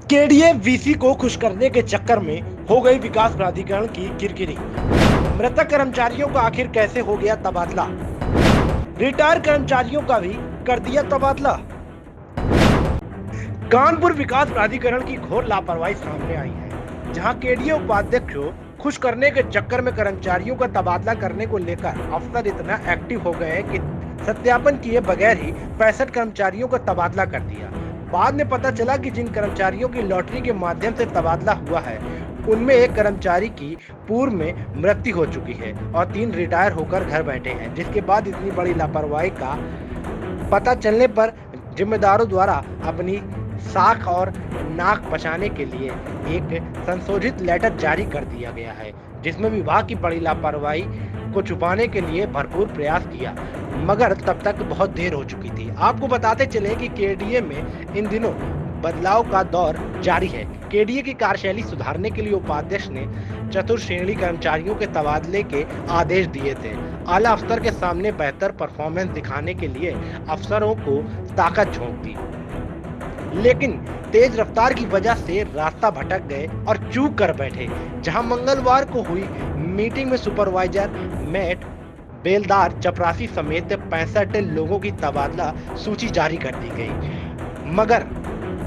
KDA VC को खुश करने के चक्कर में हो गई विकास प्राधिकरण की किरकिरी। मृतक कर्मचारियों का आखिर कैसे हो गया तबादला? रिटायर कर्मचारियों का भी कर दिया तबादला। कानपुर विकास प्राधिकरण की घोर लापरवाही सामने आई है, जहां केडीए उपाध्यक्ष को खुश करने के चक्कर में कर्मचारियों का तबादला करने को लेकर अफसर इतना एक्टिव हो गए कि सत्यापन किए बगैर ही 65 कर्मचारियों का तबादला कर दिया। बाद में पता चला कि जिन कर्मचारियों की लॉटरी के माध्यम से तबादला हुआ है, उनमें एक कर्मचारी की पूर्व में मृत्यु हो चुकी है और 3 रिटायर होकर घर बैठे हैं। जिसके बाद इतनी बड़ी लापरवाही का पता चलने पर जिम्मेदारों द्वारा अपनी साख और नाक बचाने के लिए एक संशोधित लेटर जारी कर दिया गया है, जिसमें विभाग की बड़ी लापरवाही को छुपाने के लिए भरपूर प्रयास किया, मगर तब तक बहुत देर हो चुकी थी। आपको बताते चले कि केडीए में इन दिनों बदलाव का दौर जारी है। केडीए की कार्यशैली सुधारने के लिए उपाध्यक्ष ने चतुर्श्रेणी कर्मचारियों के तबादले के आदेश दिए थे। आला अफसर के सामने बेहतर परफॉर्मेंस दिखाने के लिए अफसरों को ताकत झोंक दी, लेकिन तेज रफ्तार की वजह से रास्ता भटक गए और चूक कर बैठे। जहां मंगलवार को हुई मीटिंग में सुपरवाइजर मेट बेलदार चपरासी समेत 65 लोगों की तबादला सूची जारी कर दी गई, मगर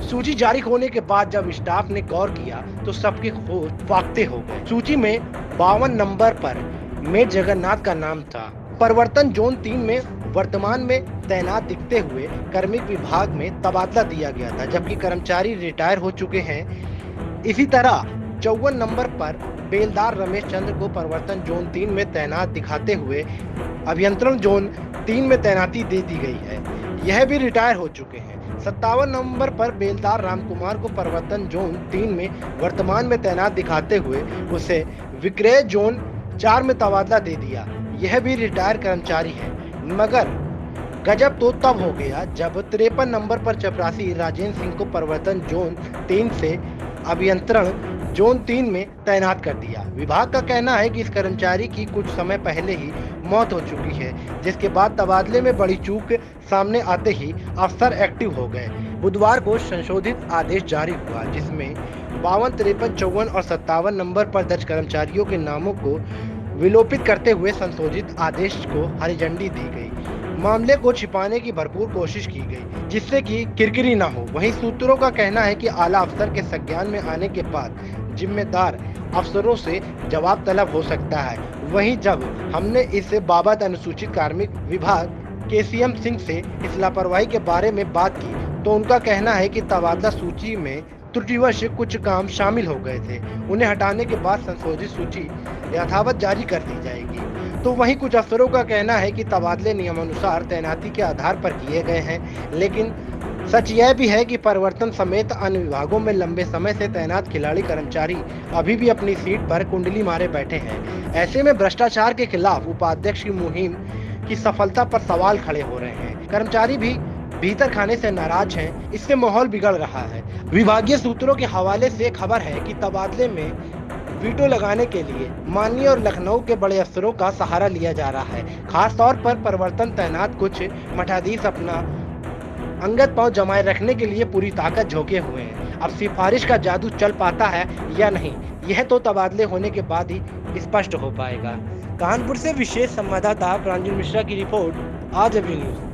सूची जारी होने के बाद जब स्टाफ ने गौर किया तो सबके होश फाख्ते हो गए। सूची में 52 नंबर पर मेट जगन्नाथ का नाम था। परिवर्तन जोन 3 में वर्तमान में तैनात दिखते हुए कार्मिक विभाग में तबादला दिया गया था, जबकि कर्मचारी रिटायर हो चुके हैं। इसी तरह 54 नंबर पर बेलदार रमेश चंद्र को परिवर्तन जोन 3 में तैनात दिखाते हुए अभियंत्रण जोन 3 में तैनाती दे दी गई है, यह भी रिटायर हो चुके हैं। 57 नंबर पर बेलदार रामकुमार को परिवर्तन जोन 3 में वर्तमान में तैनात दिखाते हुए उसे विक्रय जोन 4 में तबादला दे दिया, यह भी रिटायर कर्मचारी है। मगर गजब तो तब हो गया जब 53 नंबर पर चपरासी राजेंद्र सिंह को परिवर्तन जोन 3 से अभियंत्रण जोन 3 में तैनात कर दिया। विभाग का कहना है कि इस कर्मचारी की कुछ समय पहले ही मौत हो चुकी है, जिसके बाद तबादले में बड़ी चूक सामने आते ही अफसर एक्टिव हो गए। बुधवार को संशोधित आदेश जारी हुआ, जिसमें 52, 53, 54 और 57 नंबर पर दर्ज कर्मचारियों के नामों को विलोपित करते हुए संशोधित आदेश को हरी झंडी दी गई। मामले को छिपाने की भरपूर कोशिश की गई, जिससे कि किरकिरी न हो। वहीं सूत्रों का कहना है कि आला अफसर के संज्ञान में आने के बाद जिम्मेदार अफसरों से जवाब तलब हो सकता है। वहीं जब हमने इस बाबत अनुसूचित कार्मिक विभाग केसीएम सिंह से इस लापरवाही के बारे में बात की, तो उनका कहना है कि तबादला सूची में त्रुटिवश कुछ काम शामिल हो गए थे, उन्हें हटाने के बाद संशोधित सूची यथावत जारी कर दी जाएगी। तो वहीं कुछ अफसरों का कहना है कि तबादले नियमानुसार तैनाती के आधार पर किए गए हैं, लेकिन सच यह भी है कि परिवर्तन समेत अन्य विभागों में लंबे समय से तैनात खिलाड़ी कर्मचारी अभी भी अपनी सीट पर कुंडली मारे बैठे हैं। ऐसे में भ्रष्टाचार के खिलाफ उपाध्यक्ष की मुहिम की सफलता पर सवाल खड़े हो रहे हैं। कर्मचारी भी भीतर खाने से नाराज हैं, इससे माहौल बिगड़ रहा है। विभागीय सूत्रों के हवाले से खबर है कि तबादले में वीटो लगाने के लिए माननीय और लखनऊ के बड़े अफसरों का सहारा लिया जा रहा है। खास तौर पर परिवर्तन तैनात कुछ मठाधीश अपना अंगत पांव जमाए रखने के लिए पूरी ताकत झोंके हुए हैं। अब सिफारिश का जादू चल पाता है या नहीं, यह तो तबादले होने के बाद ही स्पष्ट हो पाएगा। कानपुर से विशेष संवाददाता प्रांजल मिश्रा की रिपोर्ट, आज अभी न्यूज।